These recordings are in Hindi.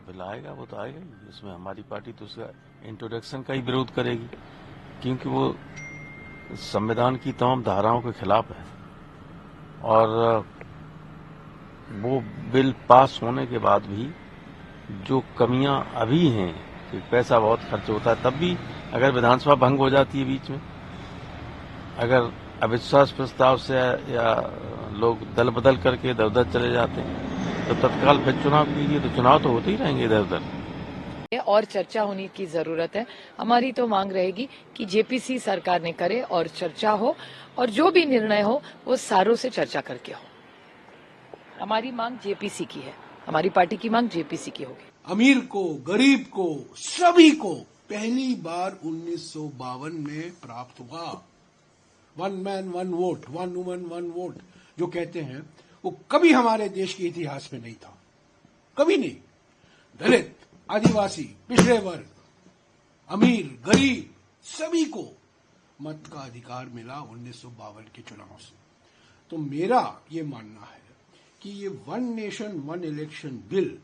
बिल आएगा वो तो आएगा ही। इसमें हमारी पार्टी तो उसका इंट्रोडक्शन का ही विरोध करेगी, क्योंकि वो संविधान की तमाम धाराओं के खिलाफ है। और वो बिल पास होने के बाद भी जो कमियां अभी हैं कि पैसा बहुत खर्च होता है, तब भी अगर विधानसभा भंग हो जाती है बीच में, अगर अविश्वास प्रस्ताव से या लोग दल बदल करके इधर उधर चले जाते हैं, तो तत्काल फिर चुनाव कीजिए, तो चुनाव तो होते ही रहेंगे इधर उधर। और चर्चा होने की जरूरत है। हमारी तो मांग रहेगी कि जेपीसी सरकार ने करे और चर्चा हो, और जो भी निर्णय हो वो सारों से चर्चा करके हो। हमारी मांग जेपीसी की है, हमारी पार्टी की मांग जेपीसी की होगी। अमीर को, गरीब को, सभी को पहली बार 1952 में प्राप्त हुआ। One man one vote, one woman one vote जो कहते हैं, वो कभी हमारे देश के इतिहास में नहीं था, कभी नहीं। दलित, आदिवासी, पिछड़े वर्ग, अमीर, गरीब, सभी को मत का अधिकार मिला 1952 के चुनाव से। तो मेरा ये मानना है कि ये one nation one election bill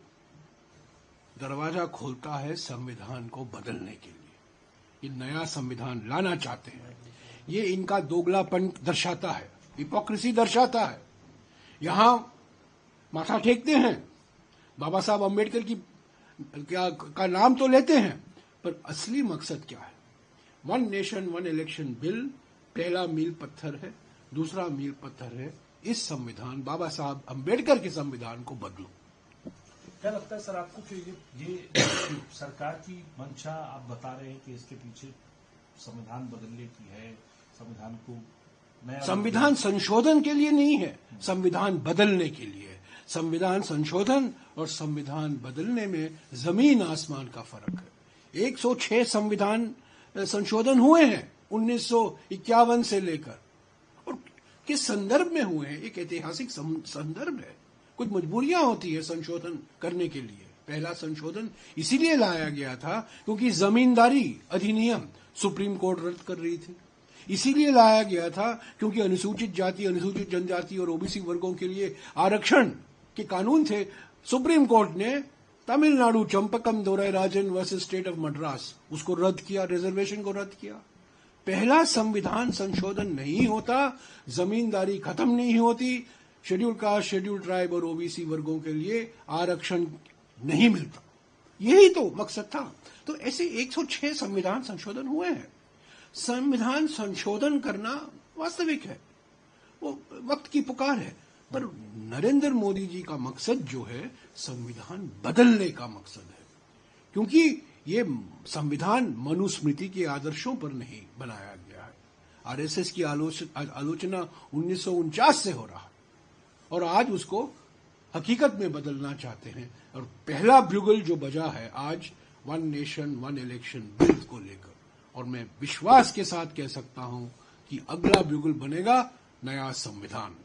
दरवाजा खोलता है संविधान को बदलने के लिए। ये नया संविधान लाना चाहते हैं, ये इनका दोगलापन दर्शाता है, हिपोक्रेसी दर्शाता है। यहां माथा टेकते हैं, बाबा साहब अम्बेडकर की का नाम तो लेते हैं, पर असली मकसद क्या है? One nation one election bill पहला मील पत्थर है, दूसरा मील पत्थर है इस संविधान, बाबा साहब अम्बेडकर के संविधान को बदलो। क्या लगता है सर आपको कि ये सरकार की मंशा आप बता रहे हैं कि इसके पीछे संविधान बदलने की है, संविधान को नया, संविधान संशोधन के लिए नहीं है, संविधान बदलने के लिए। संविधान संशोधन और संविधान बदलने में जमीन आसमान का फर्क है। 106 संविधान संशोधन हुए हैं 1951 से लेकर, और किस संदर्भ में हुए हैं? एक ऐतिहासिक संदर्भ है, कुछ मजबूरियां होती है संशोधन करने के लिए। पहला संशोधन इसीलिए लाया गया था क्योंकि जमींदारी अधिनियम सुप्रीम कोर्ट रद्द कर रही थी। इसीलिए लाया गया था क्योंकि अनुसूचित जाति, अनुसूचित जनजाति और ओबीसी वर्गों के लिए आरक्षण के कानून थे। सुप्रीम कोर्ट ने Tamil Nadu Champakam Dorairajan versus state of Madras उसको रद्द किया, रिजर्वेशन को रद्द किया। पहला संविधान संशोधन नहीं होता, जमींदारी खत्म नहीं होती, शेड्यूल कास्ट, शेड्यूल ट्राइब और ओबीसी वर्गों के लिए आरक्षण नहीं मिलता। यही तो मकसद था। तो ऐसे 106 संविधान संशोधन हुए हैं। संविधान संशोधन करना वास्तविक है, वो वक्त की पुकार है, पर नरेंद्र मोदी जी का मकसद जो है संविधान बदलने का मकसद है, क्योंकि ये संविधान मनुस्मृति के आदर्शों पर नहीं बनाया गया है। आरएसएस की आलोचना 1949 से हो रहा है, और आज उसको हकीकत में बदलना चाहते हैं। और पहला ब्यूगल जो बजा है आज one nation one election bill को लेकर, और मैं विश्वास के साथ कह सकता हूं कि अगला ब्यूगल बनेगा नया संविधान।